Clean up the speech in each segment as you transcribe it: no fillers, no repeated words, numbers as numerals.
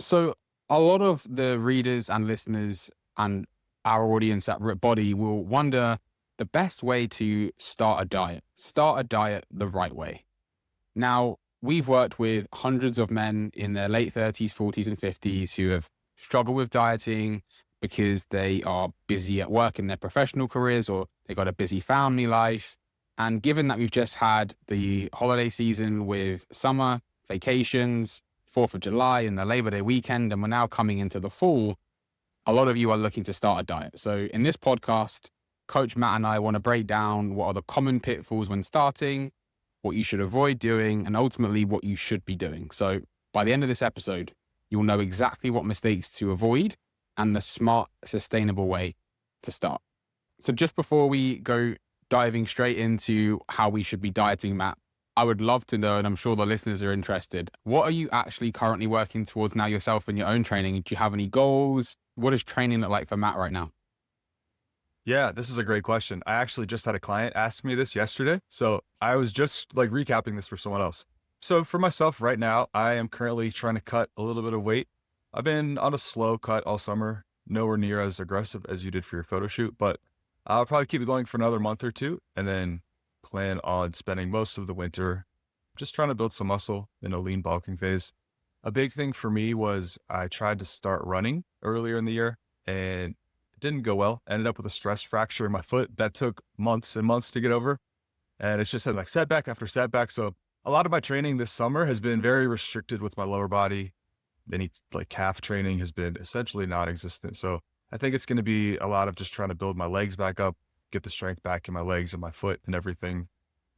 So a lot of the readers and listeners and our audience at Rip Body will wonder the best way to start a diet the right way. Now, we've worked with hundreds of men in their late 30s, 40s, and 50s who have struggled with dieting because they are busy at work in their professional careers or they got a busy family life. And given that we've just had the holiday season with summer, vacations, 4th of July and the Labor Day weekend, and we're now coming into the fall, a lot of you are looking to start a diet. So in this podcast, Coach Matt and I want to break down what are the common pitfalls when starting, what you should avoid doing, and ultimately what you should be doing. So by the end of this episode, you'll know exactly what mistakes to avoid and the smart, sustainable way to start. So just before we go diving straight into how we should be dieting, Matt, I would love to know, and I'm sure the listeners are interested, what are you actually currently working towards now yourself in your own training? Do you have any goals? What does training look like for Matt right now? Yeah, this is a great question. I actually just had a client ask me this yesterday. So I was just like recapping this for someone else. So for myself right now, I am currently trying to cut a little bit of weight. I've been on a slow cut all summer, nowhere near as aggressive as you did for your photo shoot, but I'll probably keep it going for another month or two and then plan on spending most of the winter just trying to build some muscle in a lean bulking phase. A big thing for me was I tried to start running earlier in the year and it didn't go well. I ended up with a stress fracture in my foot that took months and months to get over. And it's just had like setback after setback. So a lot of my training this summer has been very restricted with my lower body. Any like calf training has been essentially non-existent. So I think it's going to be a lot of just trying to build my legs back up, get the strength back in my legs and my foot and everything,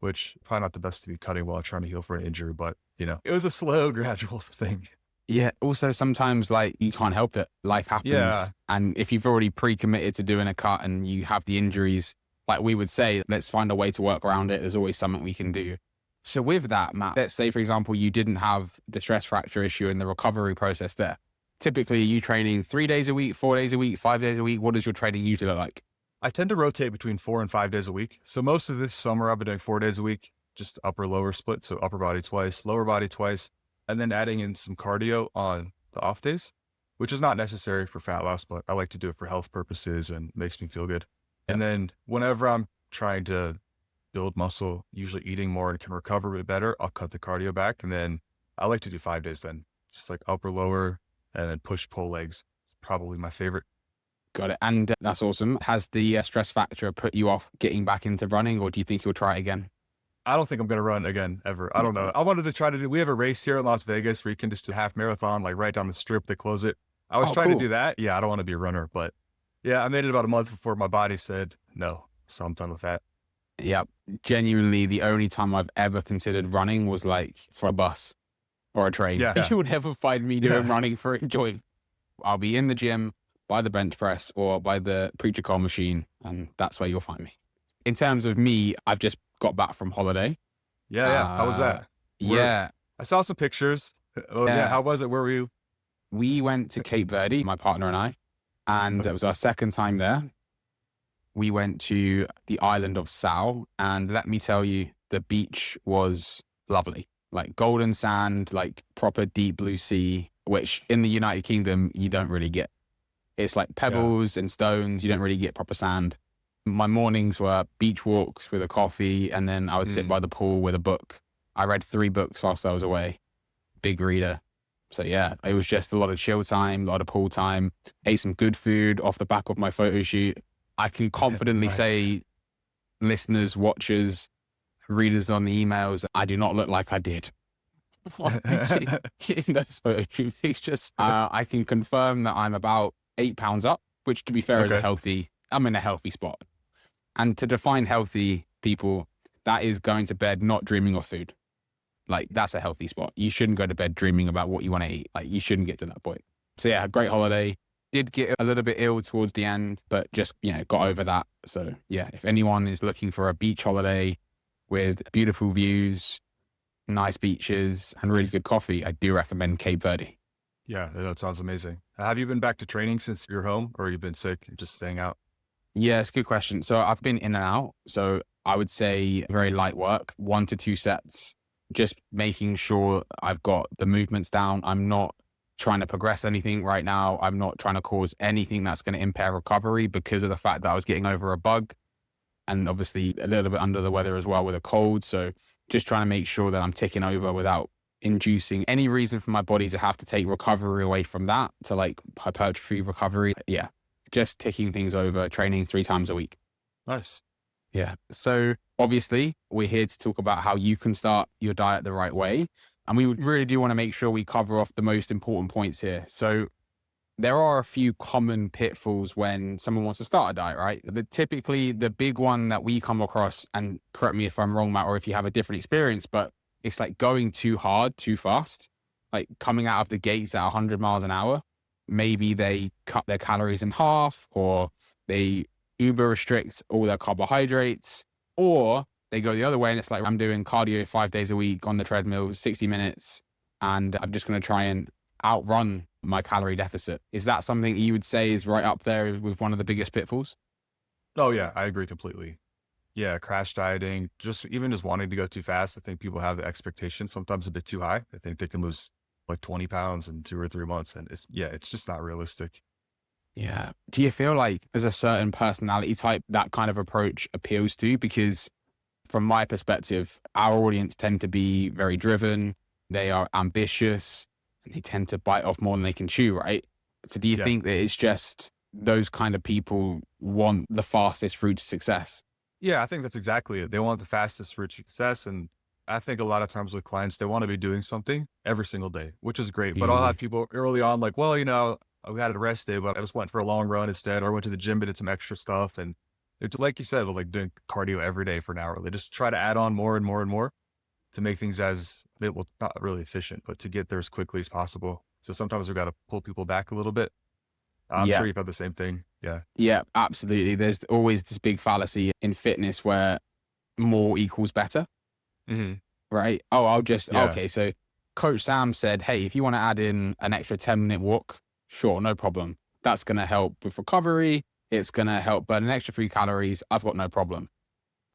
which probably not the best to be cutting while trying to heal for an injury, but it was a slow, gradual thing. Yeah. Also, sometimes like you can't help it. Life Yeah. happens. And if you've already pre-committed to doing a cut and you have the injuries, like we would say, let's find a way to work around it. There's always something we can do. So with that, Matt, let's say, for example, you didn't have the stress fracture issue in the recovery process there. Typically, are you training 3 days a week, 4 days a week, 5 days a week? What does your training usually look like? I tend to rotate between 4 and 5 days a week. So most of this summer, I've been doing 4 days a week, just upper lower split. So upper body twice, lower body twice, and then adding in some cardio on the off days, which is not necessary for fat loss, but I like to do it for health purposes and makes me feel good. And then whenever I'm trying to build muscle, usually eating more and can recover a bit better, I'll cut the cardio back. And then I like to do 5 days then, just like upper, lower, and then push pull legs. Probably my favorite. Got it. And that's awesome. Has the stress factor put you off getting back into running, or do you think you'll try it again? I don't think I'm going to run again ever. I don't know. I wanted to try to do, we have a race here in Las Vegas where you can just do a half marathon, like right down the strip, they close it. I was Oh, trying to cool. do that. Yeah, I don't want to be a runner, but yeah, I made it about a month before my body said no. So I'm done with that. Yeah. Genuinely, the only time I've ever considered running was like for a bus or a train. Yeah. You would never find me doing Yeah. running for enjoyment. I'll be in the gym by the bench press or by the preacher call machine, and that's where you'll find me. In terms of me, I've just got back from holiday. Yeah. Yeah. How was Uh, that? yeah, I saw some pictures. Oh yeah. yeah. How was it? Where were you? We went to Cape Verde, my partner and I, and it was our second time there. We went to the island of Sal, and let me tell you, the beach was lovely. Like golden sand, like proper deep blue sea, which in the United Kingdom, you don't really get. It's like Yeah. pebbles and stones. You don't really get proper sand. My mornings were beach walks with a coffee, and then I would sit Mm, by the pool with a book. I read 3 books whilst I was away. Big reader. So yeah, it was just a lot of chill time, a lot of pool time. Ate some good food off the back of my photo shoot. I can confidently nice. say, listeners, watchers, readers on the emails, I do not look like I did in those photo shoot pictures. I can confirm that I'm about 8 pounds up, which to be fair is Okay. I'm in a healthy spot. And to define healthy, people, that is going to bed not dreaming of food. Like that's a healthy spot. You shouldn't go to bed dreaming about what you want to eat. Like you shouldn't get to that point. So yeah, great holiday. Did get a little bit ill towards the end, but just, got over that. So yeah, if anyone is looking for a beach holiday with beautiful views, nice beaches, and really good coffee, I do recommend Cape Verde. Yeah. That sounds amazing. Have you been back to training since you're home or you've been sick and just staying out? Yeah, it's a good question. So I've been in and out. So I would say very light work, 1 to 2 sets, just making sure I've got the movements down. I'm not trying to progress anything right now. I'm not trying to cause anything that's going to impair recovery because of the fact that I was getting over a bug and obviously a little bit under the weather as well with a cold. So just trying to make sure that I'm ticking over without inducing any reason for my body to have to take recovery away from that to like hypertrophy recovery. Yeah. Just ticking things over, training 3 times a week. Nice. Yeah. So obviously we're here to talk about how you can start your diet the right way. And we really do want to make sure we cover off the most important points here. So there are a few common pitfalls when someone wants to start a diet, right? Typically the big one that we come across, and correct me if I'm wrong, Matt, or if you have a different experience, but it's like going too hard, too fast, like coming out of the gates at 100 miles an hour. Maybe they cut their calories in half, or they uber restrict all their carbohydrates, or they go the other way and it's like, I'm doing cardio 5 days a week on the treadmill, 60 minutes, and I'm just going to try and outrun my calorie deficit. Is that something you would say is right up there with one of the biggest pitfalls? Oh yeah, I agree completely. Yeah, crash dieting, just wanting to go too fast. I think people have the expectation sometimes a bit too high. I think they can lose like 20 pounds in 2 or 3 months. And it's just not realistic. Yeah. Do you feel like there's a certain personality type that kind of approach appeals to? Because from my perspective, our audience tend to be very driven. They are ambitious and they tend to bite off more than they can chew, right? So do you Yeah. think that it's just those kind of people want the fastest route to success? Yeah, I think that's exactly it. They want the fastest route to success. And I think a lot of times with clients, they want to be doing something every single day, which is great. But I'll Yeah. have people early on like, well, we had a rest day, but I just went for a long run instead, or I went to the gym and did some extra stuff. And it's like you said, like doing cardio every day for an hour. They just try to add on more and more and more to make things not really efficient, but to get there as quickly as possible. So sometimes we've got to pull people back a little bit. I'm Yeah. sure you've had the same thing. Yeah. Yeah, absolutely. There's always this big fallacy in fitness where more equals better, Hmm. right? Oh, Yeah. okay. So Coach Sam said, hey, if you want to add in an extra 10-minute walk, sure, no problem. That's going to help with recovery. It's going to help burn an extra 3 calories. I've got no problem.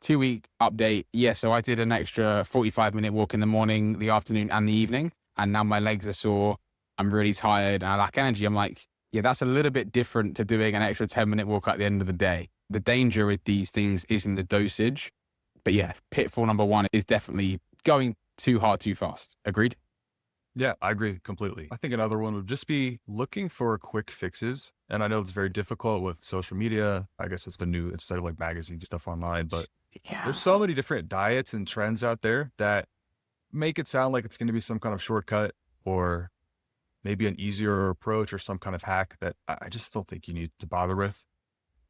2 week update. Yeah. So I did an extra 45-minute walk in the morning, the afternoon, and the evening. And now my legs are sore. I'm really tired and I lack energy. I'm like, yeah, that's a little bit different to doing an extra 10-minute walk at the end of the day. The danger with these things is in the dosage. But yeah, pitfall number one is definitely going too hard, too fast. Agreed? Yeah, I agree completely. I think another one would just be looking for quick fixes. And I know it's very difficult with social media. I guess it's the new, instead of like magazines and stuff online, but Yeah. there's so many different diets and trends out there that make it sound like it's going to be some kind of shortcut or maybe an easier approach or some kind of hack that I just don't think you need to bother with.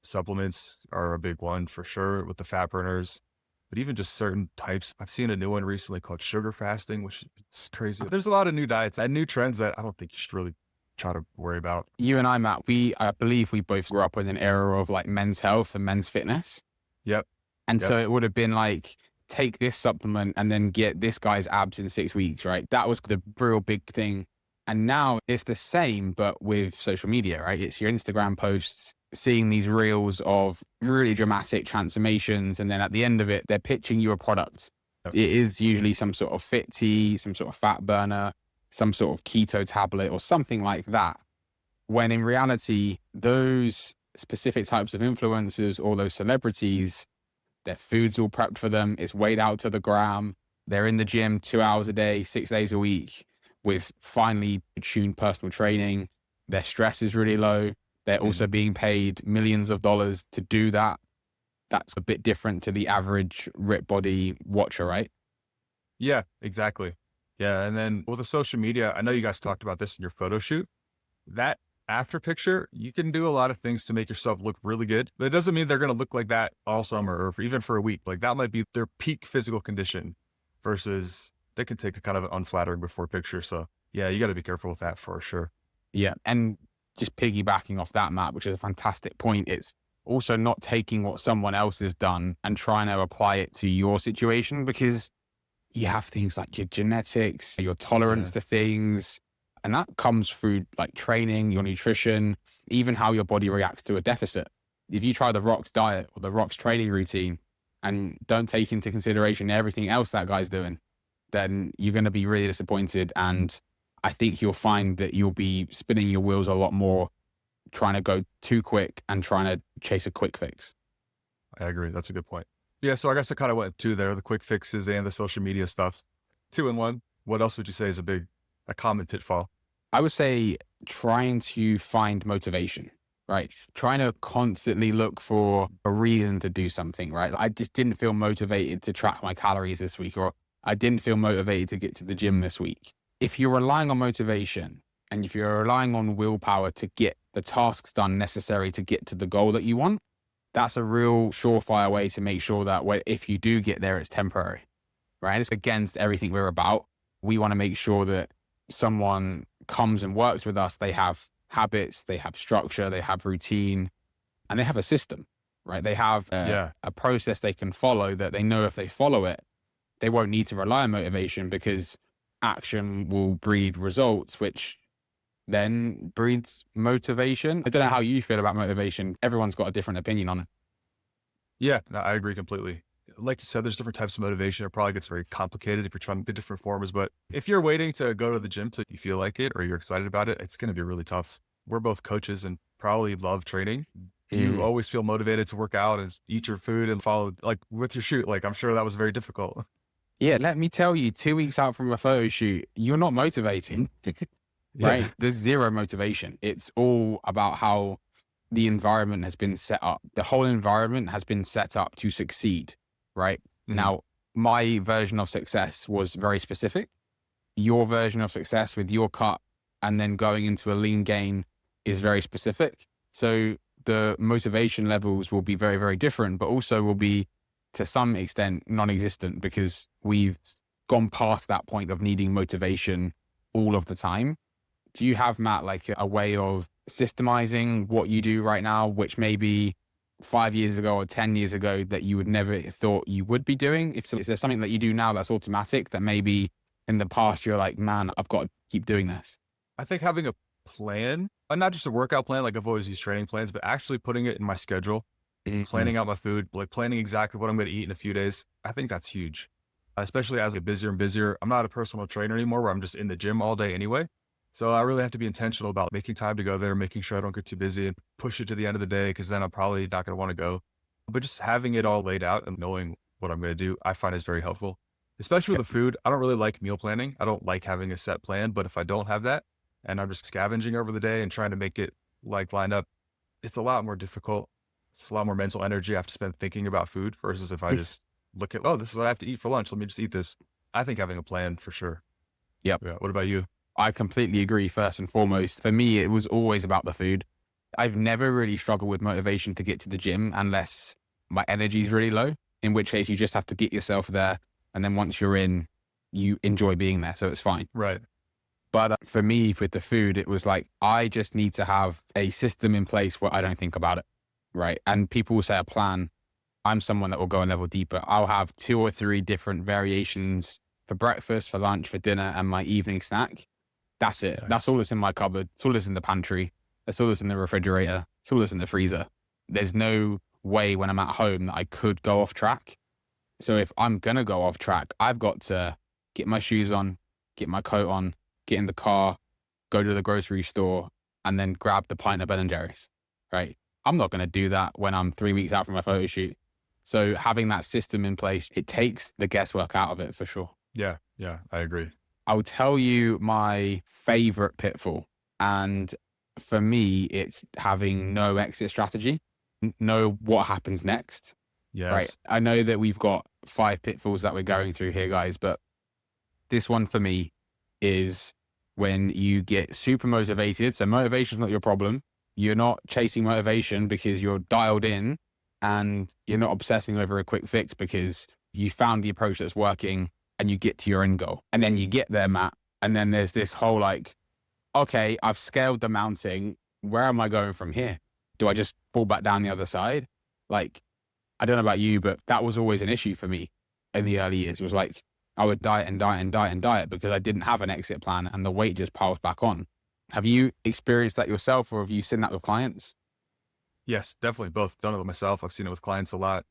Supplements are a big one for sure with the fat burners, but even just certain types. I've seen a new one recently called sugar fasting, which is crazy. There's a lot of new diets and new trends that I don't think you should really try to worry about. You and I, Matt, I believe we both grew up in an era of like men's health and men's fitness. Yep. And Yep. so it would have been like, take this supplement and then get this guy's abs in 6 weeks, right? That was the real big thing. And now it's the same, but with social media, right? It's your Instagram posts, seeing these reels of really dramatic transformations. And then at the end of it, they're pitching you a product. Yep. It is usually some sort of fit tea, some sort of fat burner, some sort of keto tablet or something like that. When in reality, those specific types of influencers or those celebrities, their food's all prepped for them. It's weighed out to the gram. They're in the gym 2 hours a day, 6 days a week with finely tuned personal training. Their stress is really low. They're also Mhm. being paid millions of dollars to do that. That's a bit different to the average rip body watcher, right? Yeah, exactly. Yeah. And then with the social media, I know you guys talked about this in your photo shoot. That after picture, you can do a lot of things to make yourself look really good, but it doesn't mean they're going to look like that all summer or even for a week. Like that might be their peak physical condition versus they can take a kind of an unflattering before picture. So yeah, you got to be careful with that for sure. Yeah. And just piggybacking off that, Matt, which is a fantastic point, it's also not taking what someone else has done and trying to apply it to your situation, because you have things like your genetics, your tolerance Yeah. to things, and that comes through like training, your nutrition, even how your body reacts to a deficit. If you try the Rock's diet or the Rock's training routine and don't take into consideration everything else that guy's doing, then you're going to be really disappointed. And I think you'll find that you'll be spinning your wheels a lot more, trying to go too quick and trying to chase a quick fix. I agree. That's a good point. Yeah. So I guess I kind of went two there, the quick fixes and the social media stuff. Two in one. What else would you say is a common pitfall? I would say trying to find motivation, right? Trying to constantly look for a reason to do something, right? I just didn't feel motivated to track my calories this week, or I didn't feel motivated to get to the gym this week. If you're relying on motivation and if you're relying on willpower to get the tasks done necessary to get to the goal that you want, that's a real surefire way to make sure that if you do get there, it's temporary, right? It's against everything we're about. We want to make sure that someone comes and works with us, they have habits, they have structure, they have routine, and they have a system, right? They have a process they can follow that they know if they follow it, they won't need to rely on motivation because action will breed results, which then breeds motivation. I don't know how you feel about motivation. Everyone's got a different opinion on it. Yeah, no, I agree completely. Like you said, there's different types of motivation. It probably gets very complicated if you're trying the different forms. But if you're waiting to go to the gym till you feel like it or you're excited about it, it's going to be really tough. We're both coaches and probably love training. Do you always feel motivated to work out and eat your food and follow like with your shoot? Like I'm sure that was very difficult. Yeah, let me tell you, 2 weeks out from a photo shoot, you're not motivating, right? Yeah. There's zero motivation. It's all about how the environment has been set up. The whole environment has been set up to succeed, right? Mhm. Now, my version of success was very specific. Your version of success with your cut and then going into a lean gain is very specific. So the motivation levels will be very, very different, but also will be to some extent non-existent because we've gone past that point of needing motivation all of the time. Do you have, Matt, like a way of systemizing what you do right now, which maybe 5 years ago or 10 years ago that you would never thought you would be doing? Is there something that you do now that's automatic that maybe in the past you're like, man, I've got to keep doing this? I think having a plan, not just a workout plan, like I've always used training plans, but actually putting it in my schedule, planning out my food, like planning exactly what I'm going to eat in a few days. I think that's huge, especially as I get busier and busier. I'm not a personal trainer anymore where I'm just in the gym all day anyway. So I really have to be intentional about making time to go there, making sure I don't get too busy and push it to the end of the day because then I'm probably not going to want to go. But just having it all laid out and knowing what I'm going to do, I find is very helpful, especially with the food. I don't really like meal planning. I don't like having a set plan, but if I don't have that and I'm just scavenging over the day and trying to make it like line up, it's a lot more difficult. It's a lot more mental energy I have to spend thinking about food versus if I just look at, oh, this is what I have to eat for lunch. Let me just eat this. I think having a plan for sure. Yep. Yeah. What about you? I completely agree. First and foremost, for me, it was always about the food. I've never really struggled with motivation to get to the gym unless my energy is really low, in which case you just have to get yourself there. And then once you're in, you enjoy being there. So it's fine. Right. But for me, with the food, it was like, I just need to have a system in place where I don't think about it. Right. And people will say a plan. I'm someone that will go a level deeper. I'll have 2 or 3 different variations for breakfast, for lunch, for dinner, and my evening snack. That's it. Nice. That's all that's in my cupboard. It's all that's in the pantry. That's all that's in the refrigerator. It's all that's in the freezer. There's no way when I'm at home that I could go off track. So if I'm going to go off track, I've got to get my shoes on, get my coat on, get in the car, go to the grocery store, and then grab the pint of Ben and Jerry's, right? I'm not going to do that when I'm 3 weeks out from a photo shoot. So having that system in place, it takes the guesswork out of it for sure. Yeah. Yeah. I agree. I'll tell you my favorite pitfall. And for me, it's having no exit strategy, know what happens next. Yes. Right. I know that we've got 5 pitfalls that we're going through here, guys, but this one for me is when you get super motivated. So motivation is not your problem. You're not chasing motivation because you're dialed in and you're not obsessing over a quick fix because you found the approach that's working and you get to your end goal. And then you get there, Matt. And then there's this whole like, okay, I've scaled the mountain. Where am I going from here? Do I just fall back down the other side? Like, I don't know about you, but that was always an issue for me in the early years. It was like, I would diet and diet and diet and diet because I didn't have an exit plan and the weight just piles back on. Have you experienced that yourself or have you seen that with clients? Yes, definitely both. Done it with myself. I've seen it with clients a lot.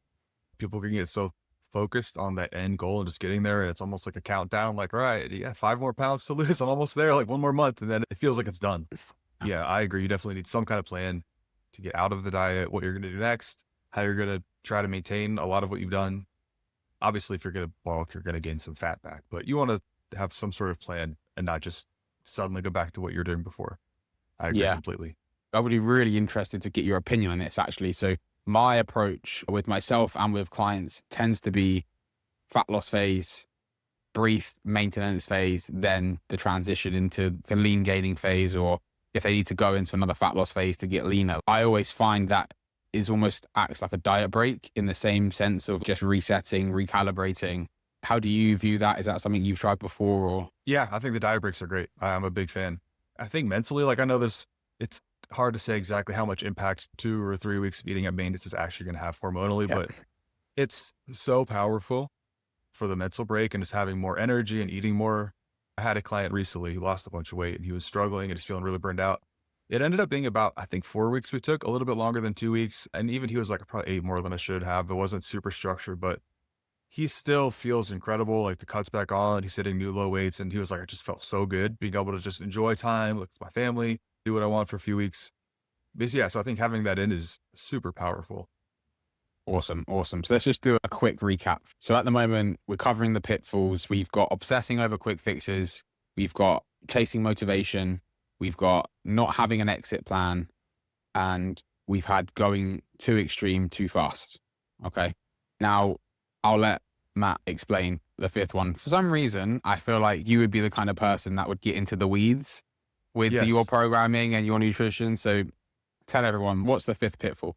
People can get so focused on that end goal and just getting there. And it's almost like a countdown, like, all right, yeah, 5 more pounds to lose. I'm almost there, like one more month. And then it feels like it's done. Yeah, I agree. You definitely need some kind of plan to get out of the diet, what you're going to do next, how you're going to try to maintain a lot of what you've done. Obviously, if you're going to bulk, you're going to gain some fat back, but you want to have some sort of plan and not just suddenly go back to what you're doing before. I agree Yeah. completely. I would be really interested to get your opinion on this actually. So my approach with myself and with clients tends to be fat loss phase, brief maintenance phase, then the transition into the lean gaining phase, or if they need to go into another fat loss phase to get leaner. I always find that is almost acts like a diet break in the same sense of just resetting, recalibrating. How do you view that? Is that something you've tried before or? Yeah, I think the diet breaks are great. I'm a big fan. I think mentally, like I know it's hard to say exactly how much impact 2 or 3 weeks of eating at maintenance is actually going to have hormonally, Yeah. but it's so powerful for the mental break and just having more energy and eating more. I had a client recently who lost a bunch of weight and he was struggling and just feeling really burned out. It ended up being about, I think, 4 weeks we took, a little bit longer than 2 weeks. And even he was like, I probably ate more than I should have. It wasn't super structured, but he still feels incredible. Like the cuts back on, he's hitting new low weights. And he was like, I just felt so good being able to just enjoy time with my family, do what I want for a few weeks. But yeah, so I think having that in is super powerful. Awesome. Awesome. So let's just do a quick recap. So at the moment, we're covering the pitfalls. We've got obsessing over quick fixes. We've got chasing motivation. We've got not having an exit plan. And we've had going too extreme too fast. Okay. Now I'll let Matt explain the fifth one. For some reason, I feel like you would be the kind of person that would get into the weeds with your Yes, programming and your nutrition. So tell everyone, what's the fifth pitfall?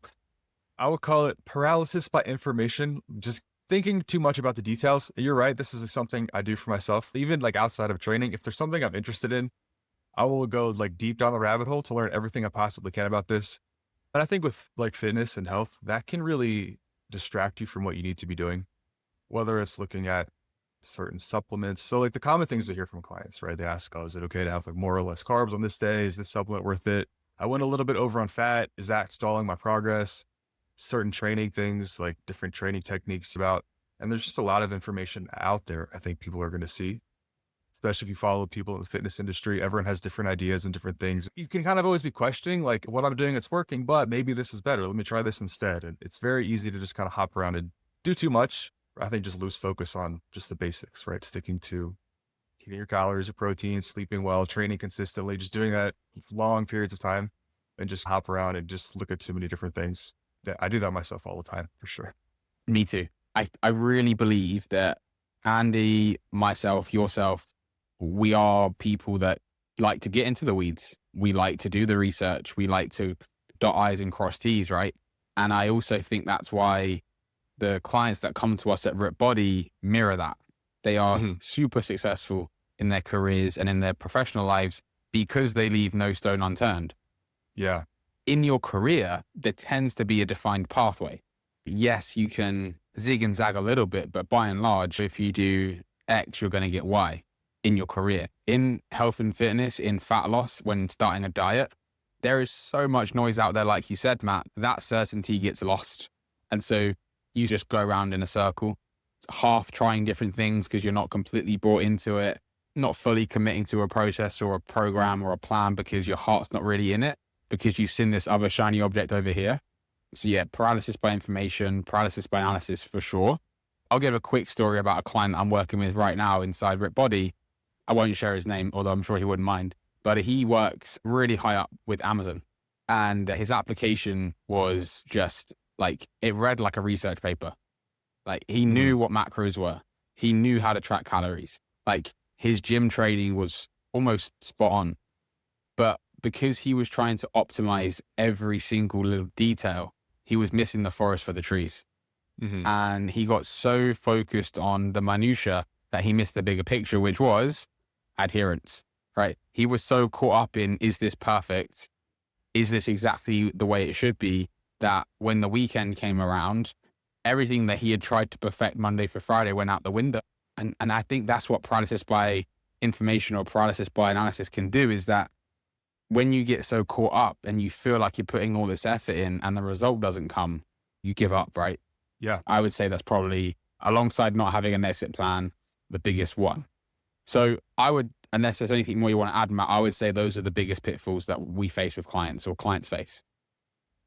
I would call it paralysis by information, just thinking too much about the details. You're right. This is something I do for myself, even like outside of training. If there's something I'm interested in, I will go like deep down the rabbit hole to learn everything I possibly can about this. And I think with like fitness and health, that can really distract you from what you need to be doing, whether it's looking at certain supplements. So like the common things I hear from clients, right? They ask, oh, is it okay to have like more or less carbs on this day? Is this supplement worth it? I went a little bit over on fat. Is that stalling my progress? Certain training things, like different training techniques about, and there's just a lot of information out there. I think people are going to see, especially if you follow people in the fitness industry. Everyone has different ideas and different things. You can kind of always be questioning like what I'm doing, it's working, but maybe this is better. Let me try this instead. And it's very easy to just kind of hop around and do too much. I think just lose focus on just the basics, right? Sticking to eating your calories, your protein, sleeping well, training consistently, just doing that long periods of time and just hop around and just look at too many different things. Yeah, I do that myself all the time for sure. Me too. I really believe that Andy, myself, yourself, we are people that like to get into the weeds. We like to do the research. We like to dot I's and cross T's, right? And I also think that's why the clients that come to us at Rip Body mirror that. They are Mhm. super successful in their careers and in their professional lives because they leave no stone unturned. Yeah. In your career, there tends to be a defined pathway. Yes, you can zig and zag a little bit, but by and large, if you do X, you're going to get Y in your career. In health and fitness, in fat loss, when starting a diet, there is so much noise out there. Like you said, Matt, that certainty gets lost. And so you just go around in a circle, half trying different things because you're not completely brought into it, not fully committing to a process or a program or a plan because your heart's not really in it, because you've seen this other shiny object over here. So yeah, paralysis by information, paralysis by analysis for sure. I'll give a quick story about a client that I'm working with right now inside Rip Body. I won't share his name, although I'm sure he wouldn't mind, but he works really high up with Amazon. And his application was just like, it read like a research paper. Like he Mhm. knew what macros were. He knew how to track calories. Like his gym training was almost spot on. But because he was trying to optimize every single little detail, he was missing the forest for the trees. Mhm. And he got so focused on the minutia that he missed the bigger picture, which was adherence, right? He was so caught up in, is this perfect? Is this exactly the way it should be? That when the weekend came around, everything that he had tried to perfect Monday for Friday went out the window. And I think that's what paralysis by information or paralysis by analysis can do, is that when you get so caught up and you feel like you're putting all this effort in and the result doesn't come, you give up, right? Yeah. I would say that's probably alongside not having an exit plan, the biggest one. So I would, unless there's anything more you want to add, Matt, I would say those are the biggest pitfalls that we face with clients or clients face.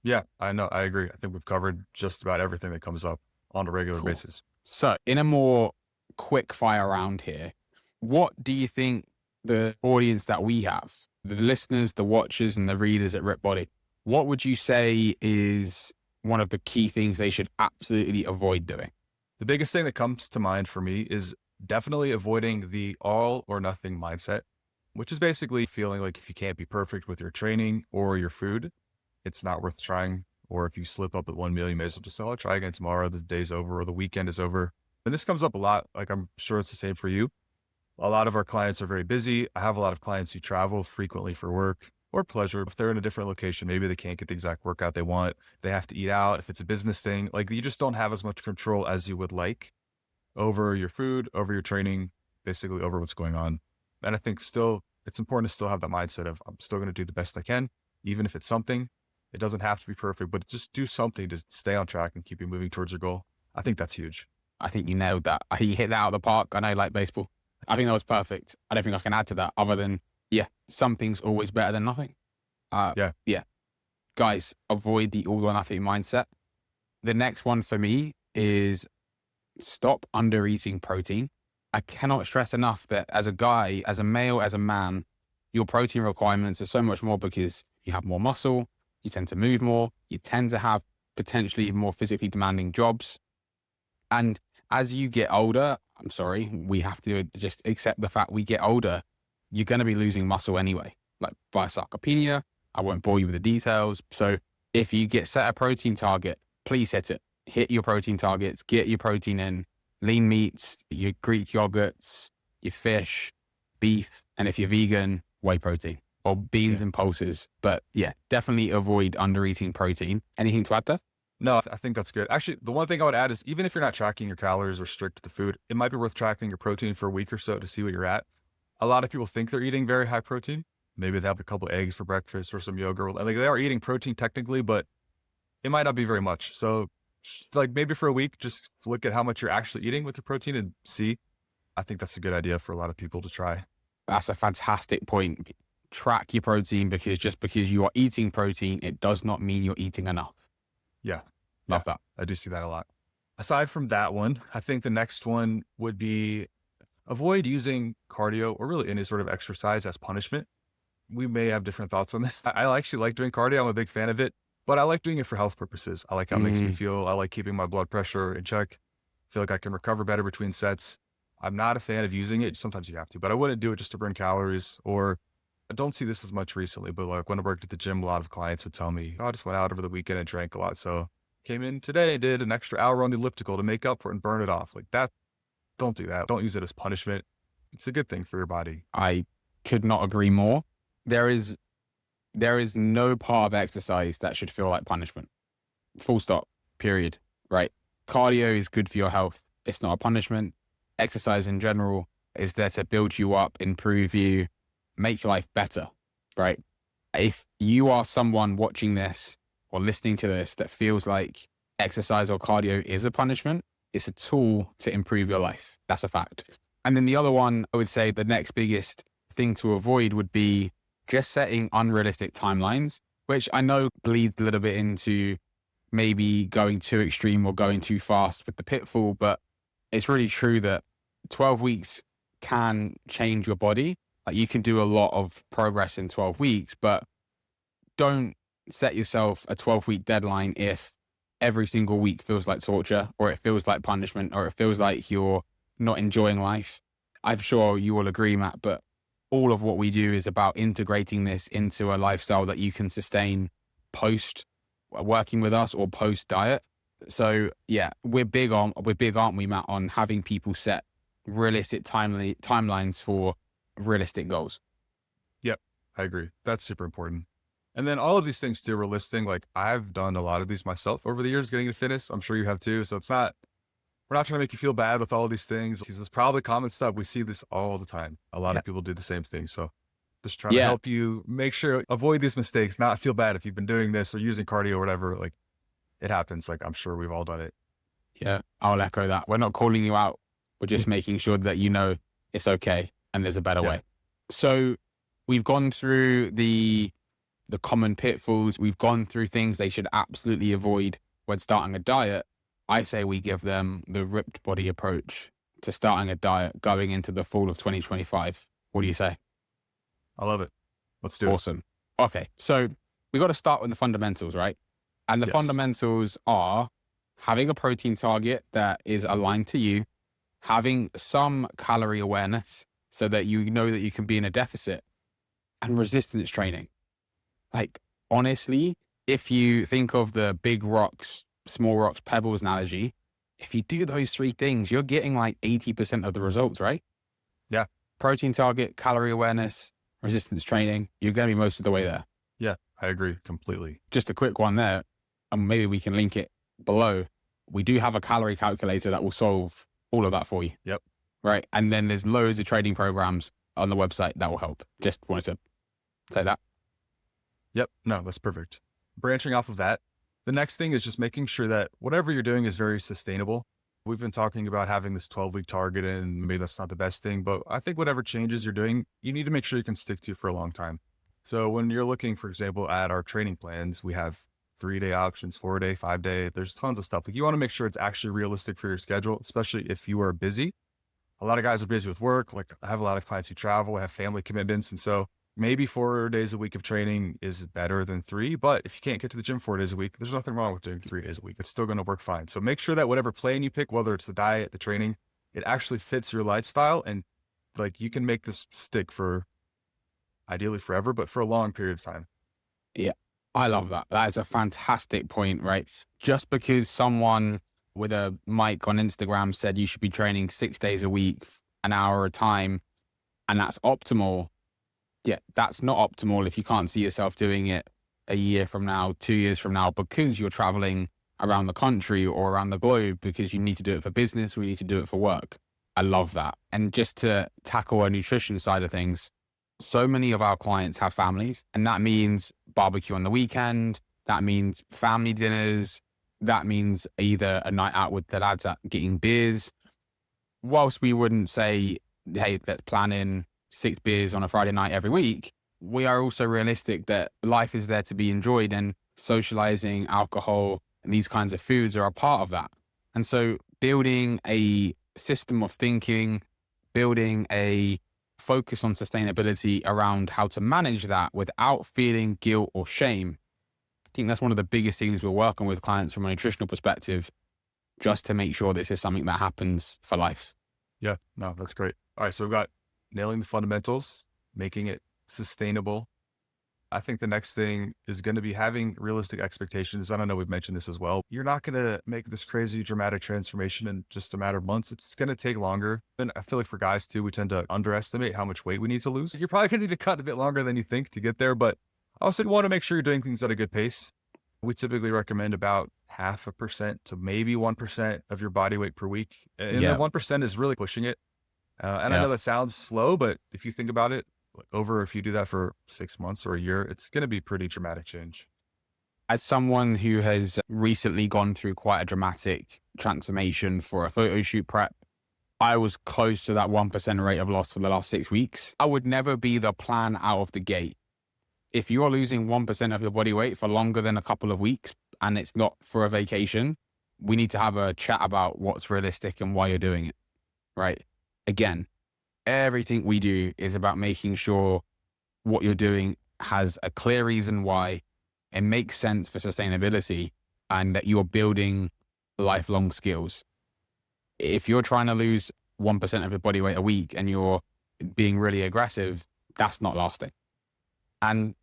Yeah, I know. I agree. I think we've covered just about everything that comes up on a regular Cool. basis. So in a more quick fire round here, what do you think the audience that we have, the listeners, the watchers and the readers at Rip Body, what would you say is one of the key things they should absolutely avoid doing? The biggest thing that comes to mind for me is definitely avoiding the all or nothing mindset, which is basically feeling like if you can't be perfect with your training or your food, it's not worth trying. Or if you slip up at one meal, you may as well just, oh, try again tomorrow. The day's over or the weekend is over. And this comes up a lot. Like I'm sure it's the same for you. A lot of our clients are very busy. I have a lot of clients who travel frequently for work or pleasure. If they're in a different location, maybe they can't get the exact workout they want. They have to eat out. If it's a business thing, like you just don't have as much control as you would like over your food, over your training, basically over what's going on. And I think still, it's important to still have that mindset of I'm still going to do the best I can, even if it's something. It doesn't have to be perfect, but just do something to stay on track and keep you moving towards your goal. I think that's huge. I think you nailed that. I think you hit that out of the park. I know you like baseball. I think that was perfect. I don't think I can add to that other than, yeah, something's always better than nothing. Yeah. Yeah. Guys, avoid the all or nothing mindset. The next one for me is stop under eating protein. I cannot stress enough that as a guy, as a male, as a man, your protein requirements are so much more because you have more muscle, you tend to move more, you tend to have potentially more physically demanding jobs. And as you get older, I'm sorry, we have to just accept the fact we get older, you're going to be losing muscle anyway, like via sarcopenia. I won't bore you with the details. So if you get set a protein target, please hit it. Hit your protein targets, get your protein in, lean meats, your Greek yogurts, your fish, beef, and if you're vegan, whey protein or beans and pulses. But yeah, definitely avoid under eating protein. Anything to add there? No, I think that's good. Actually, the one thing I would add is even if you're not tracking your calories or strict to the food, it might be worth tracking your protein for a week or so to see what you're at. A lot of people think they're eating very high protein. Maybe they have a couple eggs for breakfast or some yogurt. Like they are eating protein technically, but it might not be very much. So like maybe for a week, just look at how much you're actually eating with your protein and see. I think that's a good idea for a lot of people to try. That's a fantastic point. Track your protein because just because you are eating protein, it does not mean you're eating enough. Yeah. Love that. I do see that a lot. Aside from that one, I think the next one would be avoid using cardio or really any sort of exercise as punishment. We may have different thoughts on this. I actually like doing cardio. I'm a big fan of it, but I like doing it for health purposes. I like how it makes me feel. I like keeping my blood pressure in check. I feel like I can recover better between sets. I'm not a fan of using it. Sometimes you have to, but I wouldn't do it just to burn calories. Or I don't see this as much recently, but like when I worked at the gym, a lot of clients would tell me, oh, I just went out over the weekend and drank a lot. So came in today, did an extra hour on the elliptical to make up for it and burn it off. Like that, don't do that. Don't use it as punishment. It's a good thing for your body. I could not agree more. There is no part of exercise that should feel like punishment. Full stop, period. Right? Cardio is good for your health. It's not a punishment. Exercise in general is there to build you up, improve you, make your life better. Right? If you are someone watching this or listening to this that feels like exercise or cardio is a punishment, it's a tool to improve your life. That's a fact. And then the other one, I would say the next biggest thing to avoid would be just setting unrealistic timelines, which I know bleeds a little bit into maybe going too extreme or going too fast with the pitfall, but it's really true that 12 weeks can change your body. Like you can do a lot of progress in 12 weeks, but don't set yourself a 12-week deadline if every single week feels like torture or it feels like punishment or it feels like you're not enjoying life. I'm sure you will agree, Matt, but all of what we do is about integrating this into a lifestyle that you can sustain post working with us or post diet. So yeah, we're big, aren't we, Matt, on having people set realistic timelines for realistic goals. Yep, I agree. That's super important. And then all of these things too, we're listing, like I've done a lot of these myself over the years getting into fitness. I'm sure you have too. So we're not trying to make you feel bad with all of these things because it's probably common stuff. We see this all the time. A lot of people do the same thing. So just trying to help you make sure, avoid these mistakes, not feel bad if you've been doing this or using cardio or whatever. Like it happens. Like I'm sure we've all done it. Yeah, I'll echo that. We're not calling you out. We're just making sure that you know it's okay and there's a better Yeah. way. So we've gone through the common pitfalls. We've gone through things they should absolutely avoid when starting a diet. I say we give them the ripped body approach to starting a diet going into the fall of 2025. What do you say? I love it. Let's do it. Awesome. Okay. So we got to start with the fundamentals, right? And the Yes. fundamentals are having a protein target that is aligned to you, having some calorie awareness so that you know that you can be in a deficit, and resistance training. Like, honestly, if you think of the big rocks, small rocks, pebbles analogy, if you do those three things, you're getting like 80% of the results, right? Yeah. Protein target, calorie awareness, resistance training, you're going to be most of the way there. Yeah. I agree completely. Just a quick one there, and maybe we can link it below. We do have a calorie calculator that will solve all of that for you. Yep. Right. And then there's loads of training programs on the website that will help. Just wanted to say that. Yep. No, that's perfect. Branching off of that, the next thing is just making sure that whatever you're doing is very sustainable. We've been talking about having this 12-week target, and maybe that's not the best thing, but I think whatever changes you're doing, you need to make sure you can stick to for a long time. So when you're looking, for example, at our training plans, we have 3-day options, 4-day, 5-day. There's tons of stuff. Like, you want to make sure it's actually realistic for your schedule, especially if you are busy. A lot of guys are busy with work. Like, I have a lot of clients who travel, have family commitments. And so maybe 4 days a week of training is better than 3, but if you can't get to the gym 4 days a week, there's nothing wrong with doing 3 days a week. It's still going to work fine. So make sure that whatever plan you pick, whether it's the diet, the training, it actually fits your lifestyle, and like, you can make this stick for ideally forever, but for a long period of time. Yeah, I love that. That is a fantastic point, right? Just because someone with a mic on Instagram said you should be training 6 days a week, an hour at a time, and that's optimal. Yeah, that's not optimal if you can't see yourself doing it a year from now, 2 years from now, because you're traveling around the country or around the globe because you need to do it for business or you need to do it for work. I love that. And just to tackle a nutrition side of things, so many of our clients have families, and that means barbecue on the weekend. That means family dinners. That means either a night out with the lads at getting beers. Whilst we wouldn't say, hey, let's plan in 6 beers on a Friday night every week, we are also realistic that life is there to be enjoyed, and socializing, alcohol, and these kinds of foods are a part of that. And so building a system of thinking, building a focus on sustainability around how to manage that without feeling guilt or shame. I think that's one of the biggest things we're working with clients from a nutritional perspective, just to make sure this is something that happens for life. Yeah, no, that's great. All right. So we've got nailing the fundamentals, making it sustainable. I think the next thing is going to be having realistic expectations. I don't know, we've mentioned this as well. You're not going to make this crazy dramatic transformation in just a matter of months. It's going to take longer. And I feel like for guys too, we tend to underestimate how much weight we need to lose. You're probably going to need to cut a bit longer than you think to get there, but I also want to make sure you're doing things at a good pace. We typically recommend about 0.5% to maybe 1% of your body weight per week. And Yeah. the 1% is really pushing it. And I Yeah. know that sounds slow, but if you think about it, if you do that for 6 months or a year, it's going to be pretty dramatic change. As someone who has recently gone through quite a dramatic transformation for a photo shoot prep, I was close to that 1% rate of loss for the last 6 weeks. I would never be the plan out of the gate. If you are losing 1% of your body weight for longer than a couple of weeks and it's not for a vacation, we need to have a chat about what's realistic and why you're doing it, right? Again, everything we do is about making sure what you're doing has a clear reason why, it makes sense for sustainability, and that you're building lifelong skills. If you're trying to lose 1% of your body weight a week and you're being really aggressive, that's not lasting. And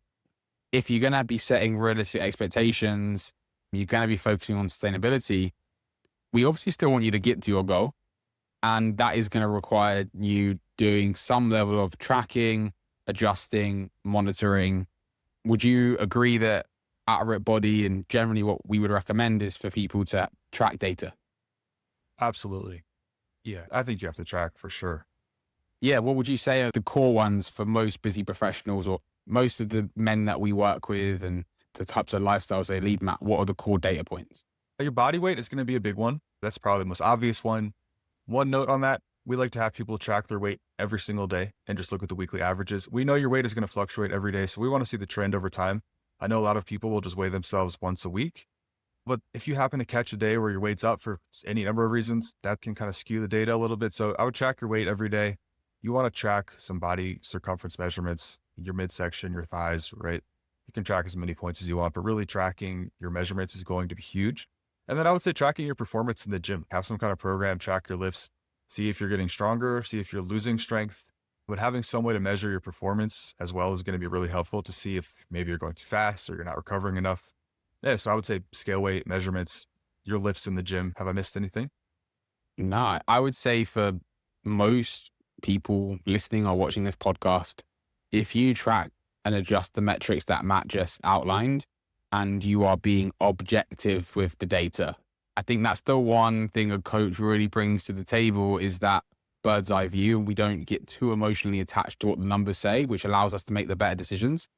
if you're going to be setting realistic expectations, you're going to be focusing on sustainability, we obviously still want you to get to your goal. And that is going to require you doing some level of tracking, adjusting, monitoring. Would you agree that at a Rip Body, and generally what we would recommend is for people to track data? Absolutely. Yeah, I think you have to track for sure. Yeah. What would you say are the core ones for most busy professionals, or most of the men that we work with and the types of lifestyles they lead, Matt? What are the core data points? Your body weight is going to be a big one. That's probably the most obvious one. One note on that, we like to have people track their weight every single day and just look at the weekly averages. We know your weight is going to fluctuate every day, so we want to see the trend over time. I know a lot of people will just weigh themselves once a week, but if you happen to catch a day where your weight's up for any number of reasons, that can kind of skew the data a little bit. So I would track your weight every day. You want to track some body circumference measurements, your midsection, your thighs, right? You can track as many points as you want, but really tracking your measurements is going to be huge. And then I would say tracking your performance in the gym. Have some kind of program, track your lifts, see if you're getting stronger, see if you're losing strength. But having some way to measure your performance as well is going to be really helpful to see if maybe you're going too fast or you're not recovering enough. Yeah, so I would say scale weight, measurements, your lifts in the gym. Have I missed anything? No, I would say for most people listening or watching this podcast, if you track and adjust the metrics that Matt just outlined and you are being objective with the data, I think that's the one thing a coach really brings to the table is that bird's eye view. We don't get too emotionally attached to what the numbers say, which allows us to make the better decisions.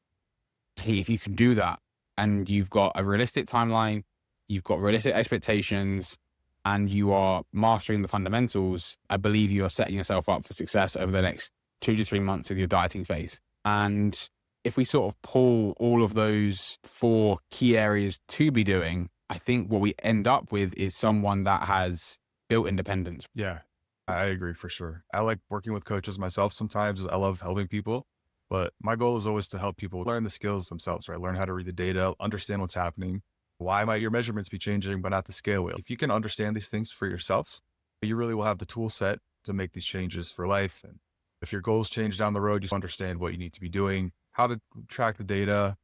Hey, if you can do that and you've got a realistic timeline, you've got realistic expectations, and you are mastering the fundamentals, I believe you are setting yourself up for success over the next 2 to 3 months with your dieting phase. And if we sort of pull all of those 4 key areas to be doing, I think what we end up with is someone that has built independence. Yeah, I agree for sure. I like working with coaches myself sometimes. I love helping people, but my goal is always to help people learn the skills themselves, right? Learn how to read the data, understand what's happening. Why might your measurements be changing, but not the scale wheel? If you can understand these things for yourself, you really will have the tool set to make these changes for life. And if your goals change down the road, you understand what you need to be doing, how to track the data.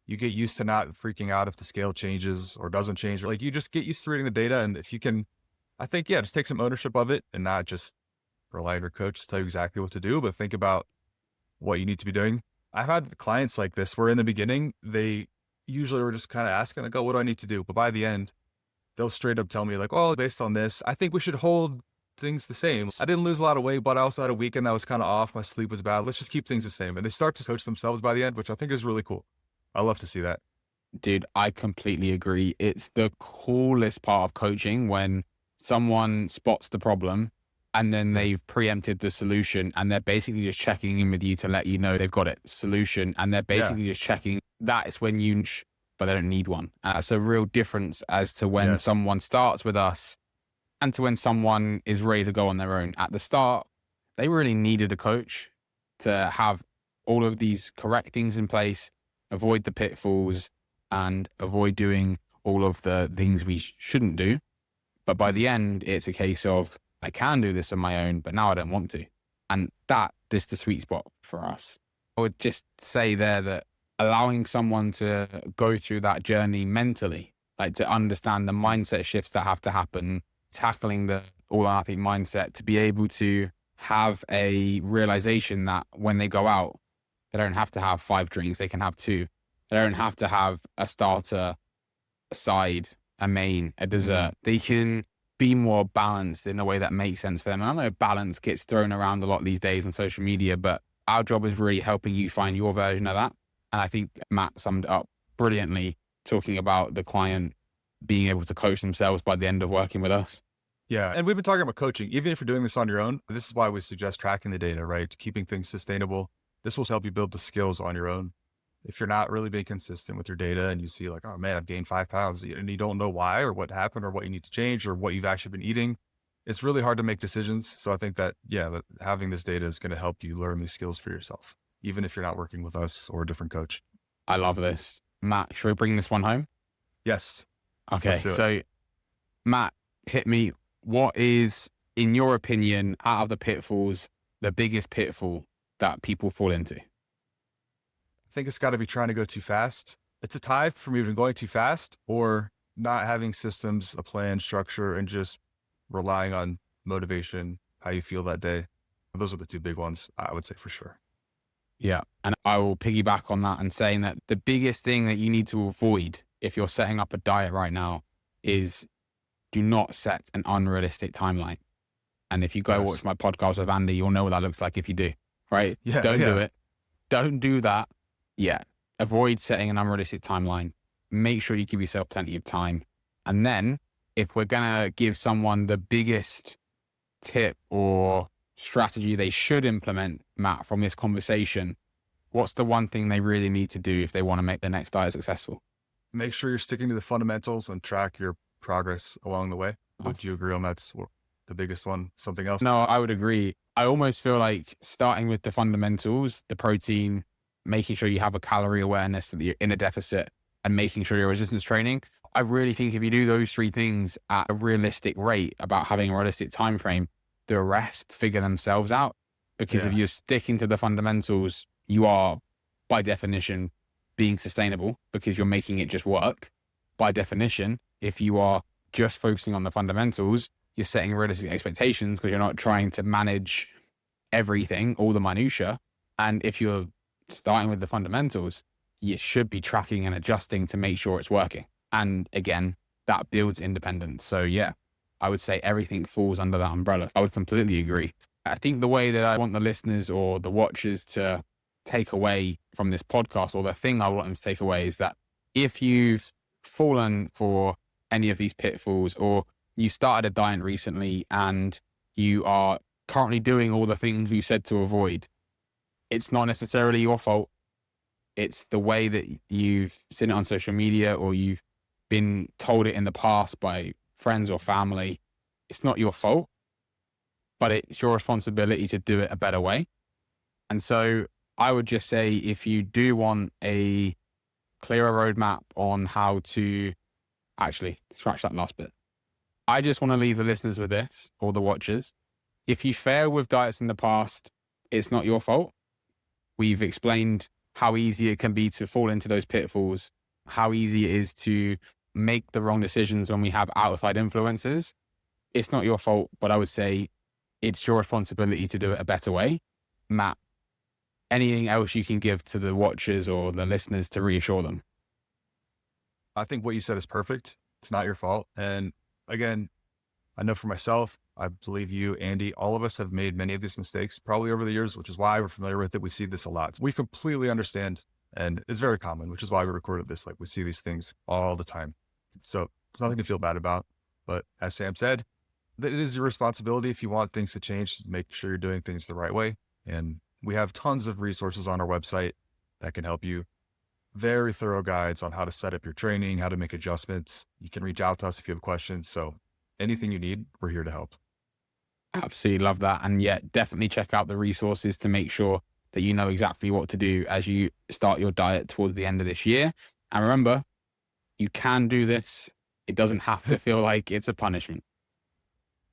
You get used to not freaking out if the scale changes or doesn't change. Like you just get used to reading the data. And if you can, I think, yeah, just take some ownership of it and not just rely on your coach to tell you exactly what to do, but think about what you need to be doing. I've had clients like this where in the beginning, they usually were just kind of asking, like, oh, what do I need to do? But by the end, they'll straight up tell me, like, oh, based on this, I think we should hold things the same. I didn't lose a lot of weight, but I also had a weekend that was kind of off. My sleep was bad. Let's just keep things the same. And they start to coach themselves by the end, which I think is really cool. I love to see that. Dude, I completely agree. It's the coolest part of coaching when someone spots the problem and then Yeah. they've preempted the solution and they're basically just checking in with you to let you know they've got it solution. And they're Yeah. basically just checking that is when you, but they don't need one. And that's a real difference as to when Yes. someone starts with us and to when someone is ready to go on their own. At the start, they really needed a coach to have all of these correct things in place, avoid the pitfalls, and avoid doing all of the things we shouldn't do. But by the end, it's a case of, I can do this on my own, but now I don't want to. And that is the sweet spot for us. I would just say there that allowing someone to go through that journey mentally, like to understand the mindset shifts that have to happen, tackling the all or nothing mindset, to be able to have a realization that when they go out, they don't have to have 5 drinks, they can have 2. They don't have to have a starter, a side, a main, a dessert. They can be more balanced in a way that makes sense for them. And I know balance gets thrown around a lot these days on social media, but our job is really helping you find your version of that. And I think Matt summed it up brilliantly, talking about the client being able to coach themselves by the end of working with us. Yeah. And we've been talking about coaching. Even if you're doing this on your own, this is why we suggest tracking the data, right? Keeping things sustainable. This will help you build the skills on your own. If you're not really being consistent with your data and you see like, oh man, I've gained 5 pounds and you don't know why or what happened or what you need to change or what you've actually been eating, it's really hard to make decisions. So I think that, yeah, that having this data is going to help you learn these skills for yourself, even if you're not working with us or a different coach. I love this. Matt, should we bring this one home? Yes. Okay. Let's do it. So Matt, hit me. What is, in your opinion, out of the pitfalls, the biggest pitfall that people fall into? I think it's got to be trying to go too fast. It's a tie from even going too fast or not having systems, a plan, structure, and just relying on motivation, how you feel that day. Those are the 2 big ones, I would say for sure. Yeah. And I will piggyback on that and saying that the biggest thing that you need to avoid if you're setting up a diet right now is do not set an unrealistic timeline. And if you go watch my podcast with Andy, you'll know what that looks like if you do, right? Yeah, Don't yeah. do it. Don't do that. Yeah. Avoid setting an unrealistic timeline. Make sure you give yourself plenty of time. And then if we're going to give someone the biggest tip or strategy they should implement, Matt, from this conversation, what's the one thing they really need to do if they want to make their next diet successful? Make sure you're sticking to the fundamentals and track your progress along the way. Awesome. Would you agree on that's the biggest one? Something else? No, I would agree. I almost feel like starting with the fundamentals, the protein, making sure you have a calorie awareness that you're in a deficit, and making sure you're resistance training. I really think if you do those three things at a realistic rate, about having a realistic time frame, the rest figure themselves out. Because if you're sticking to the fundamentals, you are by definition being sustainable because you're making it just work. By definition, if you are just focusing on the fundamentals, you're setting realistic expectations because you're not trying to manage everything, all the minutia. And if you're starting with the fundamentals, you should be tracking and adjusting to make sure it's working. And again, that builds independence. So yeah, I would say everything falls under that umbrella. I would completely agree. I think the way that I want the listeners or the watchers to take away from this podcast, or the thing I want them to take away, is that if you've fallen for any of these pitfalls, or you started a diet recently and you are currently doing all the things you said to avoid, it's not necessarily your fault. It's the way that you've seen it on social media, or you've been told it in the past by friends or family. It's not your fault, but it's your responsibility to do it a better way. And so I would just say, if you do want a clearer roadmap on how to actually scratch that last bit, I just want to leave the listeners with this, or the watchers. If you fail with diets in the past, it's not your fault. We've explained how easy it can be to fall into those pitfalls, how easy it is to make the wrong decisions when we have outside influences. It's not your fault, but I would say it's your responsibility to do it a better way. Matt, anything else you can give to the watchers or the listeners to reassure them? I think what you said is perfect. It's not your fault. And again, I know for myself, I believe you, Andy, all of us have made many of these mistakes probably over the years, which is why we're familiar with it. We see this a lot. We completely understand, and it's very common, which is why we recorded this. Like, we see these things all the time. So it's nothing to feel bad about. But as Sam said, that it is your responsibility, if you want things to change, to make sure you're doing things the right way. And we have tons of resources on our website that can help you. Very thorough guides on how to set up your training, how to make adjustments. You can reach out to us if you have questions. So anything you need, we're here to help. Absolutely love that. And yeah, definitely check out the resources to make sure that you know exactly what to do as you start your diet towards the end of this year. And remember, you can do this. It doesn't have to feel like it's a punishment.